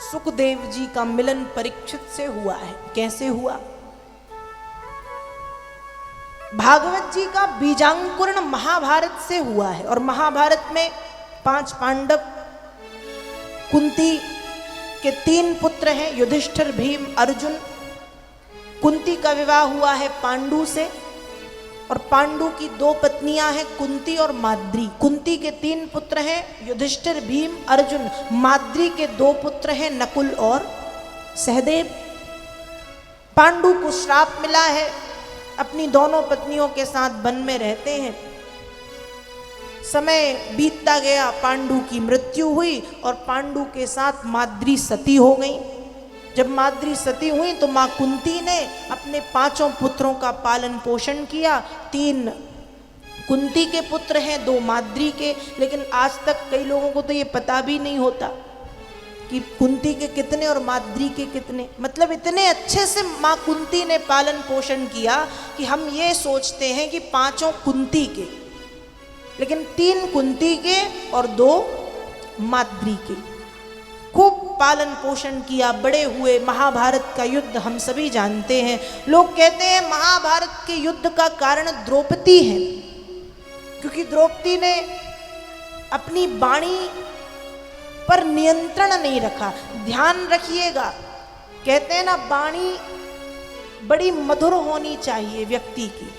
सुखदेव जी का मिलन परीक्षित से हुआ है। कैसे हुआ? भागवत जी का बीजांकुरण महाभारत से हुआ है। और महाभारत में 5 पांडव, कुंती के 3 पुत्र हैं, युधिष्ठिर, भीम, अर्जुन। कुंती का विवाह हुआ है पांडु से, और पांडु की 2 पत्नियां हैं, कुंती और माद्री। कुंती के 3 पुत्र हैं, युधिष्ठिर, भीम, अर्जुन। माद्री के 2 पुत्र हैं, नकुल और सहदेव। पांडु को श्राप मिला है, अपनी दोनों पत्नियों के साथ वन में रहते हैं। समय बीतता गया, पांडु की मृत्यु हुई और पांडु के साथ माद्री सती हो गई। जब माद्री सती हुई तो माँ कुंती ने अपने 5 पुत्रों का पालन पोषण किया। 3 कुंती के पुत्र हैं, 2 माद्री के। लेकिन आज तक कई लोगों को तो ये पता भी नहीं होता कि कुंती के कितने और माद्री के कितने। मतलब इतने अच्छे से माँ कुंती ने पालन पोषण किया कि हम ये सोचते हैं कि 5 कुंती के, लेकिन 3 कुंती के और 2 माद्री के। खूब पालन पोषण किया, बड़े हुए। महाभारत का युद्ध हम सभी जानते हैं। लोग कहते हैं महाभारत के युद्ध का कारण द्रौपदी है, क्योंकि द्रौपदी ने अपनी वाणी पर नियंत्रण नहीं रखा। ध्यान रखिएगा, कहते हैं ना, वाणी बड़ी मधुर होनी चाहिए व्यक्ति की।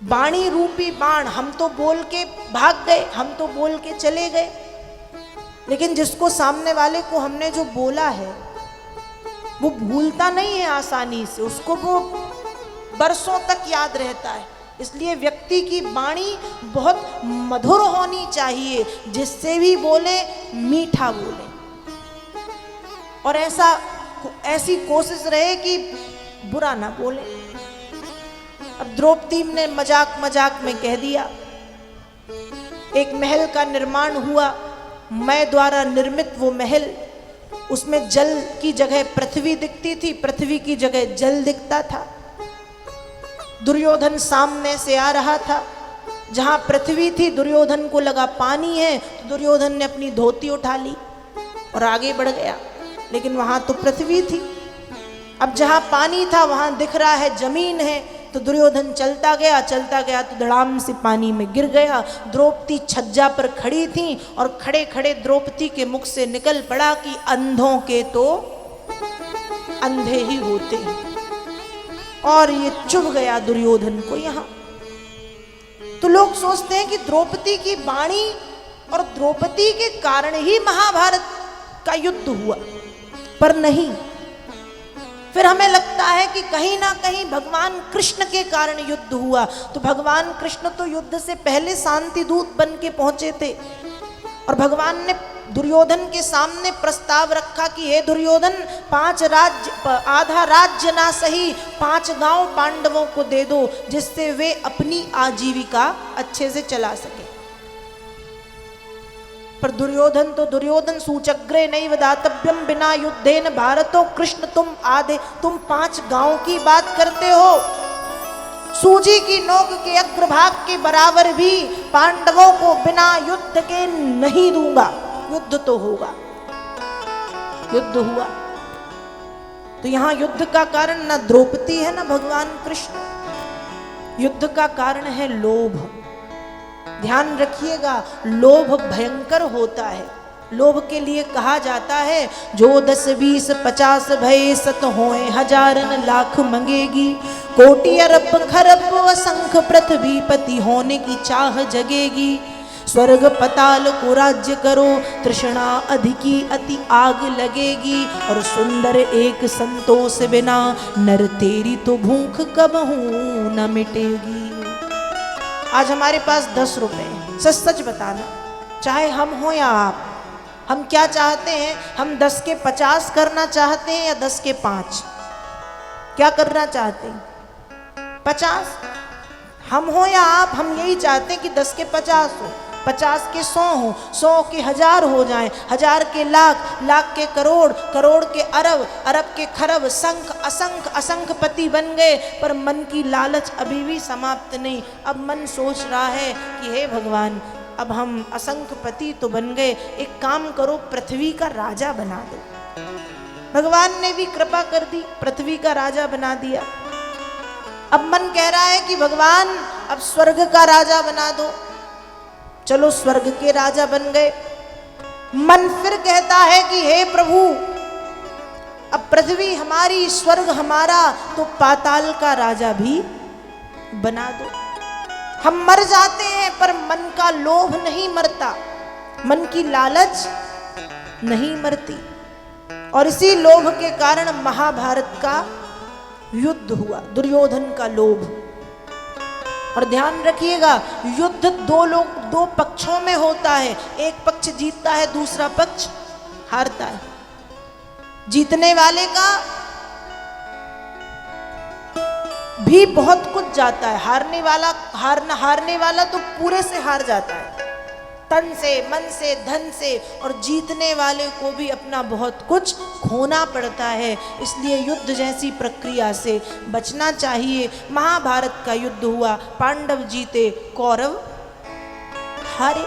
वाणी रूपी बाण, हम तो बोल के भाग गए, हम तो बोल के चले गए, लेकिन जिसको सामने वाले को हमने जो बोला है वो भूलता नहीं है आसानी से, उसको वो बरसों तक याद रहता है। इसलिए व्यक्ति की वाणी बहुत मधुर होनी चाहिए, जिससे भी बोले मीठा बोले, और ऐसी कोशिश रहे कि बुरा ना बोले। अब द्रौपदी ने मजाक मजाक में कह दिया। एक महल का निर्माण हुआ, मैं द्वारा निर्मित वो महल, उसमें जल की जगह पृथ्वी दिखती थी, पृथ्वी की जगह जल दिखता था। दुर्योधन सामने से आ रहा था, जहां पृथ्वी थी दुर्योधन को लगा पानी है, तो दुर्योधन ने अपनी धोती उठा ली और आगे बढ़ गया, लेकिन वहां तो पृथ्वी थी। अब जहां पानी था वहां दिख रहा है जमीन है, तो दुर्योधन चलता गया तो धड़ाम से पानी में गिर गया। द्रौपदी छज्जा पर खड़ी थी और खड़े खड़े द्रौपदी के मुख से निकल पड़ा कि अंधों के तो अंधे ही होते हैं। और ये चुभ गया दुर्योधन को। यहाँ तो लोग सोचते हैं कि द्रौपदी की वाणी और द्रौपदी के कारण ही महाभारत का युद्ध हुआ, पर नहीं। फिर हमें लगता है कि कहीं ना कहीं भगवान कृष्ण के कारण युद्ध हुआ। तो भगवान कृष्ण तो युद्ध से पहले शांति दूत बन के पहुंचे थे, और भगवान ने दुर्योधन के सामने प्रस्ताव रखा कि हे दुर्योधन, 5 राज्य, आधा राज्य ना सही 5 गांव पांडवों को दे दो, जिससे वे अपनी आजीविका अच्छे से चला सके। पर दुर्योधन तो दुर्योधन, सूचग्रे नैव दातव्यम बिना युद्धेन भारतो कृष्ण तुम 5 गांव की बात करते हो। सूजी की नोक के अग्रभाग के बराबर भी पांडवों को बिना युद्ध के नहीं दूंगा। युद्ध तो होगा। युद्ध हुआ तो यहां युद्ध का कारण ना द्रौपदी है ना भगवान कृष्ण। युद्ध का कारण है लोभ। ध्यान रखिएगा, लोभ भयंकर होता है। लोभ के लिए कहा जाता है, जो 10 20 50 भय सत होए हजारन लाख मंगेगी, कोटि अरब खरब असंख्य पृथ्वी पति होने की चाह जगेगी। स्वर्ग पताल को राज्य करो, तृष्णा अधिकी अति आग लगेगी, और सुंदर एक संतोष बिना नर तेरी तो भूख कबहू न मिटेगी। आज हमारे पास 10 रुपए हैं, सच सच बताना, चाहे हम हो या आप, हम क्या चाहते हैं? हम 10 के 50 करना चाहते हैं या 10 के 5? क्या करना चाहते हैं? 50। हम हो या आप, हम यही चाहते हैं कि 10 के 50 हो, 50 के 100 हो, 100 के 1000 हो जाएं, 1000 के लाख, लाख के करोड़, करोड़ के अरब, अरब के खरब, संख असंख्य असंख्य पति बन गए। पर मन की लालच अभी भी समाप्त नहीं। अब मन सोच रहा है कि हे भगवान, अब हम असंख्यपति तो बन गए, एक काम करो पृथ्वी का राजा बना दो। भगवान ने भी कृपा कर दी, पृथ्वी का राजा बना दिया। अब मन कह रहा है कि भगवान अब स्वर्ग का राजा बना दो, चलो स्वर्ग के राजा बन गए। मन फिर कहता है कि हे प्रभु, अब पृथ्वी हमारी, स्वर्ग हमारा, तो पाताल का राजा भी बना दो। हम मर जाते हैं पर मन का लोभ नहीं मरता, मन की लालच नहीं मरती। और इसी लोभ के कारण महाभारत का युद्ध हुआ, दुर्योधन का लोभ। और ध्यान रखिएगा, युद्ध दो पक्षों में होता है, एक पक्ष जीतता है, दूसरा पक्ष हारता है। जीतने वाले का भी बहुत कुछ जाता है, हारने वाला तो पूरे से हार जाता है, तन से, मन से, धन से। और जीतने वाले को भी अपना बहुत कुछ खोना पड़ता है। इसलिए युद्ध जैसी प्रक्रिया से बचना चाहिए। महाभारत का युद्ध हुआ, पांडव जीते, कौरव हारे।